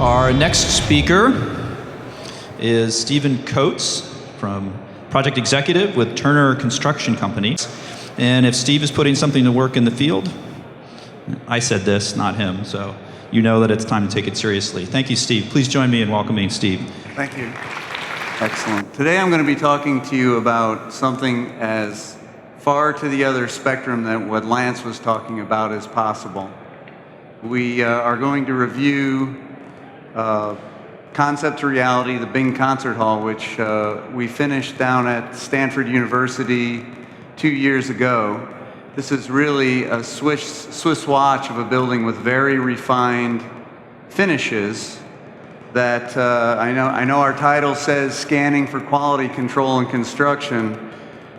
Our next speaker is Stephen Coates, from Project Executive with Turner Construction Company. And if Steve is putting something to work in the field, I said this, not him, so you know that it's time to take it seriously. Thank you, Steve. Please join me in welcoming Steve. Thank you. Excellent. Today I'm going to be talking to you about something as far to the other spectrum than what Lance was talking about as possible. We are going to review Concept to Reality, the Bing Concert Hall, which we finished down at Stanford University 2 years ago. This is really a Swiss watch of a building with very refined finishes that I know our title says Scanning for Quality Control and Construction,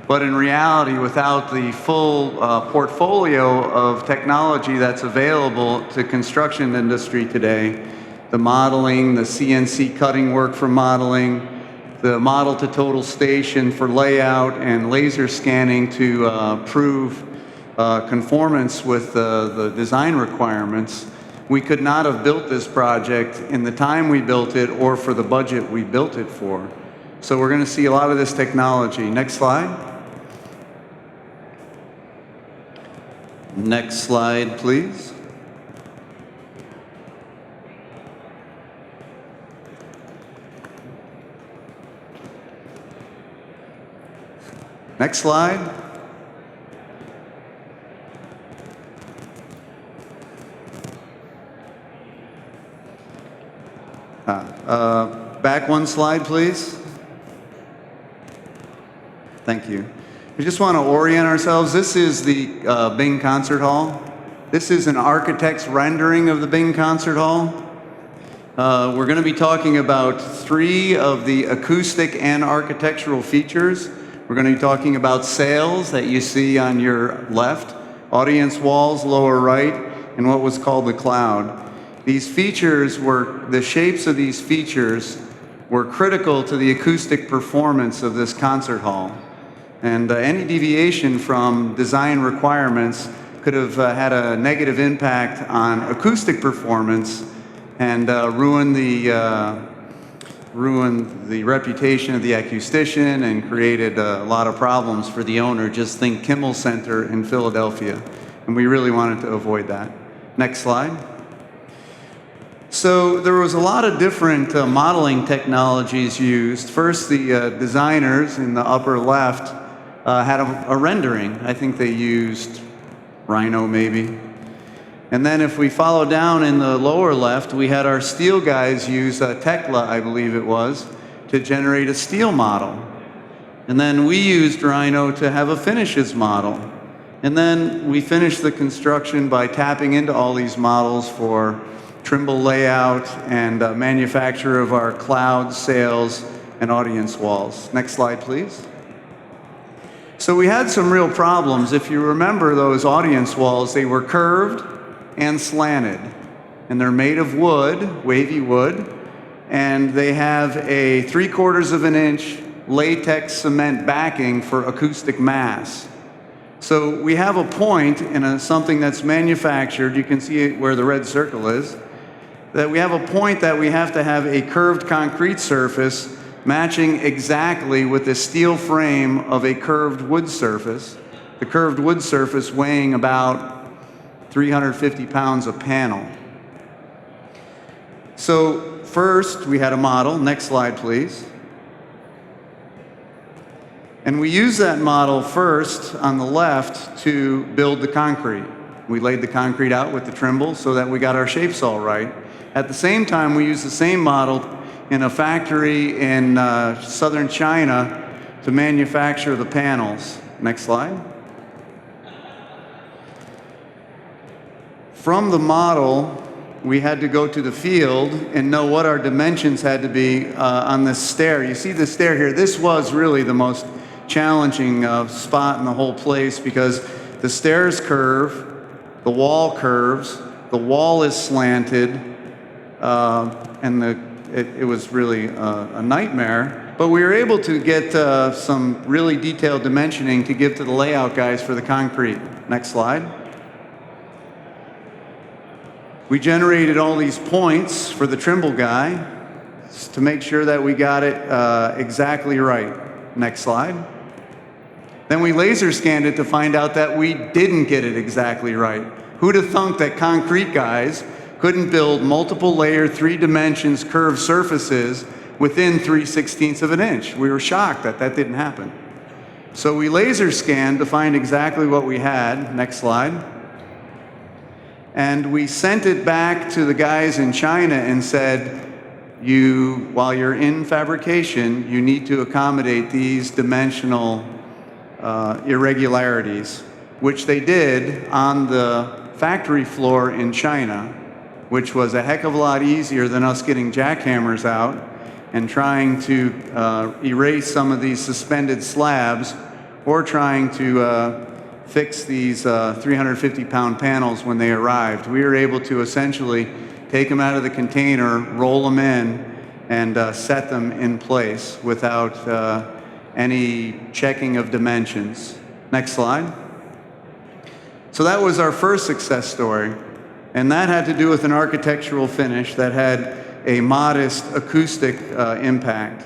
but in reality, without the full portfolio of technology that's available to construction industry today, the modeling, the CNC cutting work for modeling, the model to total station for layout, and laser scanning to prove conformance with the design requirements, we could not have built this project in the time we built it or for the budget we built it for. So we're going to see a lot of this technology. Next slide. Next slide, please. Next slide. Back one slide, please. Thank you. We just want to orient ourselves. This is the Bing Concert Hall. This is an architect's rendering of the Bing Concert Hall. We're going to be talking about 3 of the acoustic and architectural features. We're going to be talking about sails that you see on your left, audience walls lower right, and what was called the cloud. These features were, the shapes of these features were critical to the acoustic performance of this concert hall. And any deviation from design requirements could have had a negative impact on acoustic performance and ruin the reputation of the acoustician and created a lot of problems for the owner. Just think Kimmel Center in Philadelphia. And we really wanted to avoid that. Next slide. So there was a lot of different modeling technologies used. First, the designers in the upper left had a rendering. I think they used Rhino maybe. And then if we follow down in the lower left, we had our steel guys use Tekla, I believe it was, to generate a steel model. And then we used Rhino to have a finishes model. And then we finished the construction by tapping into all these models for Trimble layout and manufacture of our cloud, sails, and audience walls. Next slide, please. So we had some real problems. If you remember those audience walls, they were curved and slanted. And they're made of wood, wavy wood, and they have a 3/4 of an inch latex cement backing for acoustic mass. So we have a point in something that's manufactured, you can see where the red circle is, that we have a point that we have to have a curved concrete surface matching exactly with the steel frame of a curved wood surface. The curved wood surface weighing about 350 pounds a panel. So first we had a model. Next slide, please. And we used that model first on the left to build the concrete. We laid the concrete out with the Trimble so that we got our shapes all right. At the same time, we used the same model in a factory in southern China to manufacture the panels. Next slide. From the model, we had to go to the field and know what our dimensions had to be on this stair. You see the stair here. This was really the most challenging spot in the whole place because the stairs curve, the wall curves, the wall is slanted, and it was really a nightmare. But we were able to get some really detailed dimensioning to give to the layout guys for the concrete. Next slide. We generated all these points for the Trimble guy to make sure that we got it exactly right. Next slide. Then we laser scanned it to find out that we didn't get it exactly right. Who'd have thunk that concrete guys couldn't build multiple layer, 3 dimensions, curved surfaces within 3/16 of an inch? We were shocked that that didn't happen. So we laser scanned to find exactly what we had. Next slide. And we sent it back to the guys in China and said, while you're in fabrication, you need to accommodate these dimensional irregularities, which they did on the factory floor in China, which was a heck of a lot easier than us getting jackhammers out and trying to erase some of these suspended slabs or trying to fix these 350-pound panels when they arrived. We were able to essentially take them out of the container, roll them in, and set them in place without any checking of dimensions. Next slide. So that was our first success story, and that had to do with an architectural finish that had a modest acoustic impact.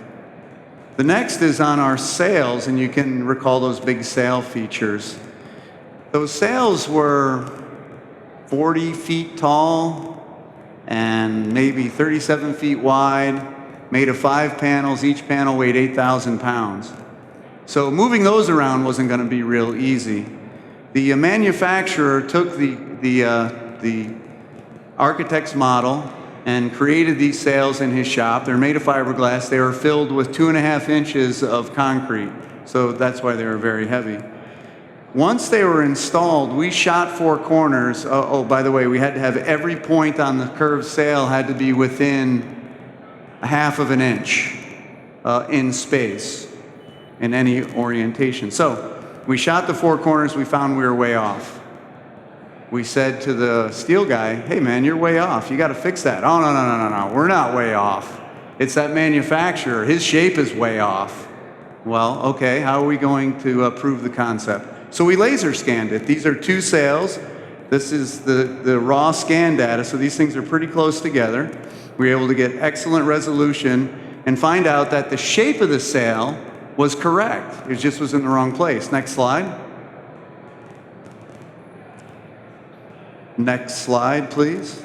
The next is on our sails, and you can recall those big sail features. Those sails were 40 feet tall and maybe 37 feet wide, made of 5 panels. Each panel weighed 8,000 pounds. So moving those around wasn't going to be real easy. The manufacturer took the architect's model and created these sails in his shop. They're made of fiberglass. They were filled with 2.5 inches of concrete, so that's why they were very heavy. Once they were installed, we shot 4 corners. Oh, by the way, we had to have every point on the curved sail had to be within 1/2 of an inch in space in any orientation. So we shot the 4 corners. We found we were way off. We said to the steel guy, hey man, you're way off. You got to fix that. Oh, no. We're not way off. It's that manufacturer. His shape is way off. Well, okay, how are we going to prove the concept? So we laser scanned it. These are 2 sails. This is the raw scan data, so these things are pretty close together. We were able to get excellent resolution and find out that the shape of the sail was correct. It just was in the wrong place. Next slide. Next slide, please.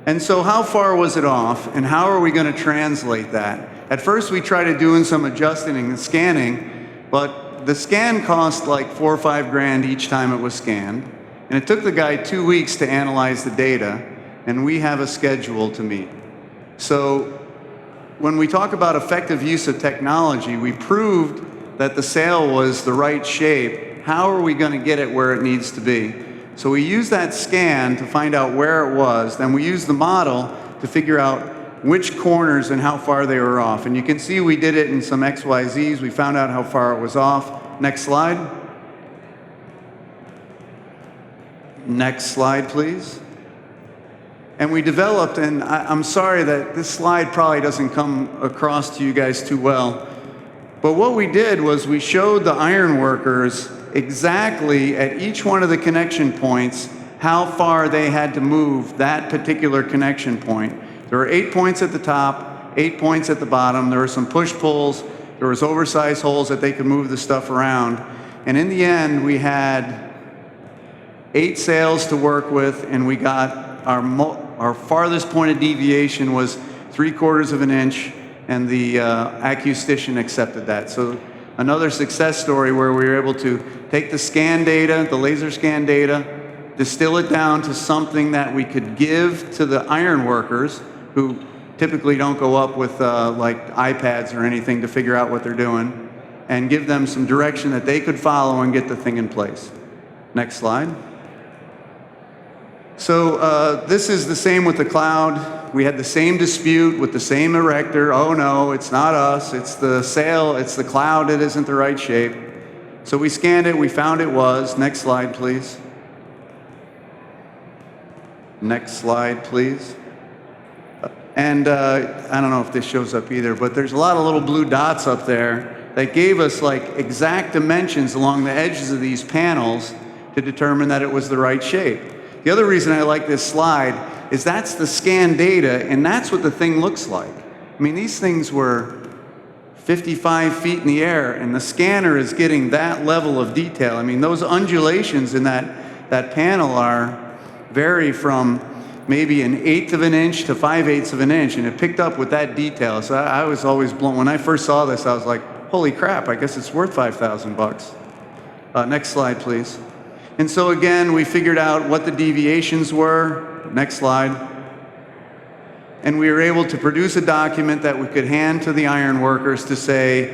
And so how far was it off, and how are we going to translate that? At first we tried doing some adjusting and scanning, but the scan cost like $4 or $5 grand each time it was scanned, and it took the guy 2 weeks to analyze the data, and we have a schedule to meet. So when we talk about effective use of technology, we proved that the sail was the right shape. How are we going to get it where it needs to be? So we used that scan to find out where it was, then we used the model to figure out which corners and how far they were off. And you can see we did it in some XYZs. We found out how far it was off. Next slide. Next slide, please. And we developed, and I'm sorry that this slide probably doesn't come across to you guys too well, but what we did was we showed the iron workers exactly at each one of the connection points how far they had to move that particular connection point. There were 8 points at the top, 8 points at the bottom. There were some push-pulls. There was oversized holes that they could move the stuff around. And in the end, we had 8 sails to work with, and we got our farthest point of deviation was 3/4 of an inch, and the acoustician accepted that. So another success story where we were able to take the scan data, the laser scan data, distill it down to something that we could give to the iron workers, who typically don't go up with like iPads or anything to figure out what they're doing, and give them some direction that they could follow and get the thing in place. Next slide. So this is the same with the cloud. We had the same dispute with the same erector. Oh no, it's not us, it's the sail, it's the cloud that isn't the right shape. So we scanned it, we found it was. Next slide, please. Next slide, please. And I don't know if this shows up either, but there's a lot of little blue dots up there that gave us like exact dimensions along the edges of these panels to determine that it was the right shape. The other reason I like this slide is that's the scan data, and that's what the thing looks like. I mean, these things were 55 feet in the air, and the scanner is getting that level of detail. I mean, those undulations in that panel vary from maybe 1/8 of an inch to 5/8 of an inch, and it picked up with that detail. So I was always blown. When I first saw this, I was like, holy crap, I guess it's worth $5,000. Next slide, please. And so again, we figured out what the deviations were. Next slide. And we were able to produce a document that we could hand to the iron workers to say,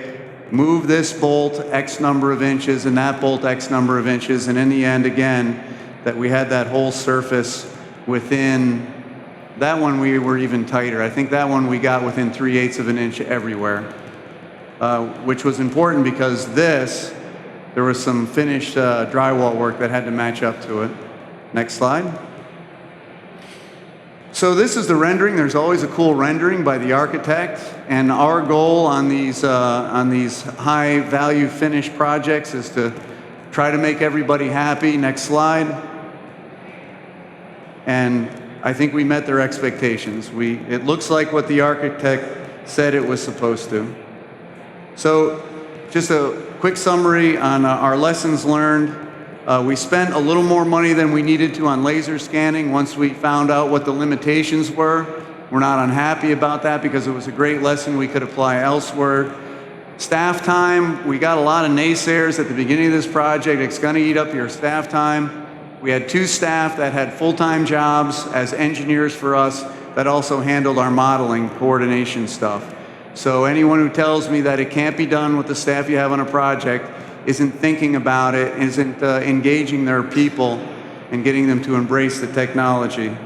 move this bolt X number of inches and that bolt X number of inches. And in the end, again, that we had that whole surface within, that one we were even tighter. I think that one we got within 3/8 of an inch everywhere, which was important because there was some finished drywall work that had to match up to it. Next slide. So this is the rendering. There's always a cool rendering by the architect, and our goal on these high value finished projects is to try to make everybody happy. Next slide. And I think we met their expectations. It looks like what the architect said it was supposed to. So just a quick summary on our lessons learned. We spent a little more money than we needed to on laser scanning once we found out what the limitations were. We're not unhappy about that because it was a great lesson we could apply elsewhere. Staff time, we got a lot of naysayers at the beginning of this project. It's going to eat up your staff time. We had 2 staff that had full-time jobs as engineers for us that also handled our modeling coordination stuff. So anyone who tells me that it can't be done with the staff you have on a project isn't thinking about it, isn't engaging their people and getting them to embrace the technology.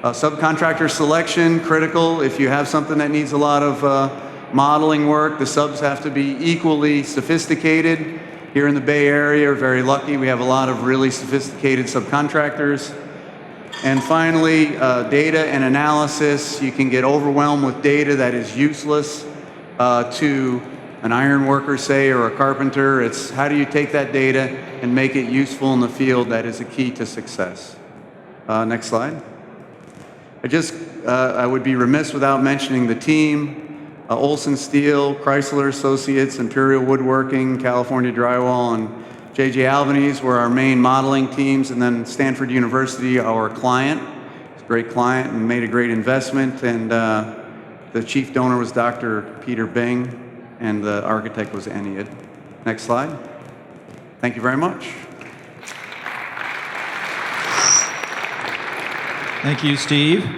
Subcontractor selection, critical. If you have something that needs a lot of modeling work, the subs have to be equally sophisticated. Here in the Bay Area, we're very lucky. We have a lot of really sophisticated subcontractors. And finally, data and analysis. You can get overwhelmed with data that is useless to an iron worker, say, or a carpenter. It's how do you take that data and make it useful in the field that is a key to success. Next slide. I would be remiss without mentioning the team. Olson Steel, Chrysler Associates, Imperial Woodworking, California Drywall, and J.J. Albanese were our main modeling teams, and then Stanford University, our client. It's a great client and made a great investment, and the chief donor was Dr. Peter Bing, and the architect was Enid. Next slide. Thank you very much. Thank you, Steve.